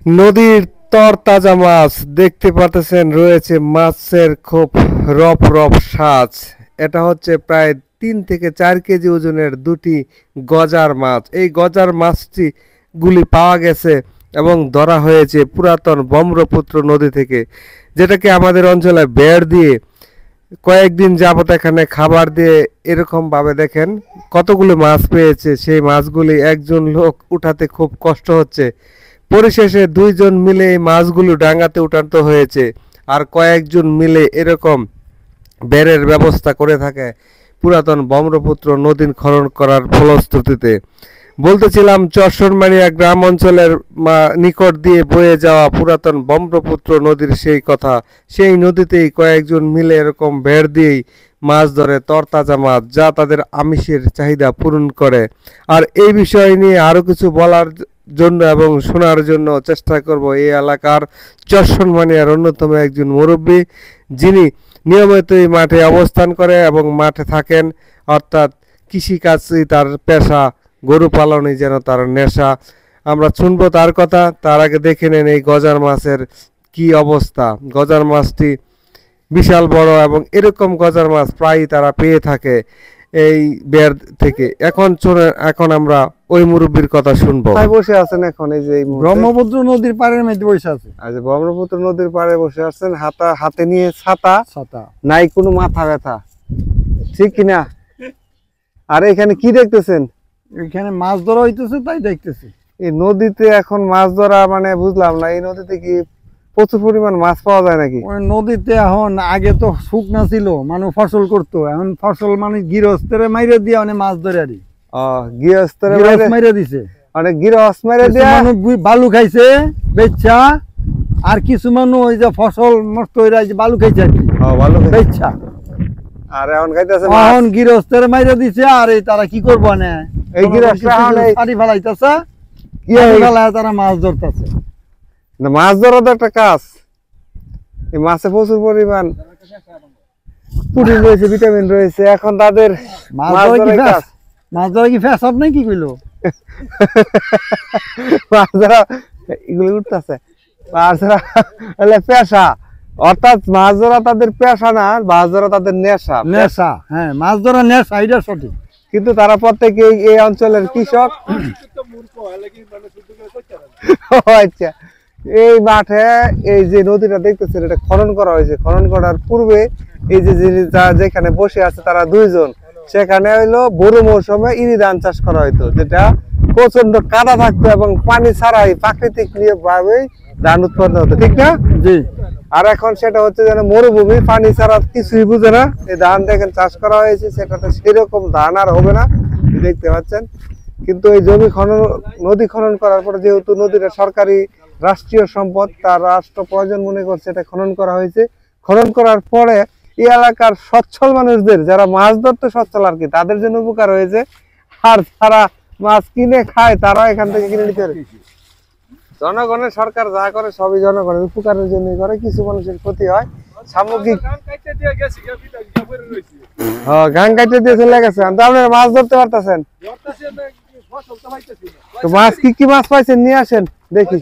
নদীর তরতাজা মাছ দেখতে পাচ্ছেন, রয়েছে মাছের খুব রপ রপ সাজ। এটা হচ্ছে প্রায় 3 থেকে 4 কেজি ওজনের দুটি গজার মাছ। এই গজার মাছটি গুলি পাওয়া গেছে এবং ধরা হয়েছে পুরাতন ব্রহ্মপুত্র নদী থেকে, যেটাকে আমাদের অঞ্চলে বেড় দিয়ে কয়েকদিন যাবত এখানে খাবার দিয়ে এরকম ভাবে দেখেন কতগুলো মাছ পেয়েছে। সেই মাছগুলি একজন লোক উঠাতে খুব কষ্ট হচ্ছে। পরিশেষে 2 জন মিলে এই মাছগুলো ডাঙ্গাতে উঠাতে হয়েছে, আর কয়েকজন মিলে এরকম বেড়ের ব্যবস্থা করে থাকে পুরাতন ব্রহ্মপুত্র নদী খনন করার ফলশ্রুতিতে। বলতেছিলাম চরসনমারিয়া গ্রাম অঞ্চলের নিকট দিয়ে বয়ে যাওয়া পুরাতন ব্রহ্মপুত্র নদীর সেই কথা। সেই নদীতেই কয়েকজন মিলে এরকম বেড় দিয়েই মাছ ধরে, তরতাজা মাছ, যা তাদের আমিষের চাহিদা পূরণ করে। আর এই বিষয় নিয়ে আরও কিছু বলার জন্য এবং শোনার জন্য চেষ্টা করব এই এলাকার চরসনমারিয়ার অন্যতম একজন মুরব্বী, যিনি নিয়মিত এই মাঠে অবস্থান করে এবং মাঠে থাকেন, অর্থাৎ কৃষিকাজই তার পেশা, গরু পালনই যেন তার নেশা। আমরা শুনবো তার কথা। তার আগে দেখে নেন এই গজার মাছের কি অবস্থা। গজার মাছটি বিশাল বড় এবং এরকম গজার মাছ প্রায়ই তারা পেয়ে থাকে এই বেড় থেকে। এখন আমরা ওই মুরব্বীর কথা শুনবো। বসে আছেন এখন এই যে ব্রহ্মপুত্র নদীর পাড়ের মধ্যে বসে আছে। আচ্ছা, ব্রহ্মপুত্র নদীর পাড়ে বসে আছেন, হাতে নিয়ে ছাতা, নাই কোনো মাথা ব্যথা, ঠিক কিনা? আর এখানে কি দেখতেছেন? এখানে মাছ ধরা হইতেছে, তাই দেখতেছি। এই নদীতে এখন মাছ ধরা মানে বুঝলাম না, এই নদীতে কি প্রচুর পরিমাণ মাছ পাওয়া যায় নাকি? ওই নদীতে এখন আগে তো শুকনা ছিল, মানুষ ফসল করতো, এখন ফসল মানে গৃহস্থরে মাইরে দিয়ে অনেক মাছ ধরে আরি। গৃহস্থরে মাইরে দিছে, অনেক গৃহস্থ মাইরে দিয়ে মানুষ বালু খাইছে বেচ্ছা, আর কিছু মানুষ ওই যে ফসল নষ্ট হয়ে যায় বালু খাইছে আর কি, ভালো বেচ্ছা। আর এখন খাইতেছে এখন গৃহস্থরে মাইরে দিছে। আর এই তারা কি করবো না, এই গৃহস্থরা পানি ফেলাইতেছে, তারা মাছ ধরতেছে। মাছ ধরা তো একটা কাজ। এই মাছে প্রচুর পরিমাণ প্রোটিন রয়েছে, ভিটামিন রয়েছে। এখন তাদের মাছ ধরা কি ফেসাব নাই কি কইলো? মাছ ধরা এগুলো উঠতেছে, মাছ ধরা হলে পেশা, অর্থাৎ মাছ ধরা তাদের পেশা না, মাছ ধরা তাদের নেশা। নেশা, হ্যাঁ, মাছ ধরা নেশা, এটা সঠিক। কিন্তু তারা প্রত্যেকে এই অঞ্চলের কৃষক। আচ্ছা, এই মাঠে এই যে নদীটা দেখতেছেন, এটা খনন করা হয়েছে। খনন করার পূর্বে এই যে যেখানে বসে আছে তারা 2 জন, সেখানে হইলো বড় মৌসুমে ইরি ধান চাষ করা হইতো, যেটা প্রচন্ড কাদা থাকতো এবং পানি ছাড়াই প্রাকৃতিক ভাবে ধান উৎপন্ন হতো, ঠিক না? জি। আর এখন সেটা হচ্ছে যেন মরুভূমি, পানি ছাড়া কিছুই বুঝে না। এই ধান দেখেন চাষ করা হয়েছে, সেটাতে সেরকম ধান আর হবে না, দেখতে পাচ্ছেন। কিন্তু এই জমি খনন, নদী খনন করার পরে যেহেতু নদীটা সরকারি রাষ্ট্রীয় সম্পদ, তার রাষ্ট্র প্রয়োজন মনে করছে এটা খনন করা হয়েছে। খনন করার পরে এই এলাকার সচ্ছল মানুষদের, যারা মাছ ধরতে সচ্ছল আর কি, তাদের জন্য উপকার হয়েছে। আর যারা মাছ কিনে খায় তারা এখান থেকে কিনে নিতে পারে। জনগণের সরকার যা করে সবই জনগণের উপকারের জন্য করে, কিছু মানুষের ক্ষতি হয় সামগ্রিক। গান কাটতে দিয়ে চলে গেছে, আপনারা মাছ ধরতে পারতেছেন? মাছ কি কি মাছ পাইছেন নিয়ে আসেন দেখি।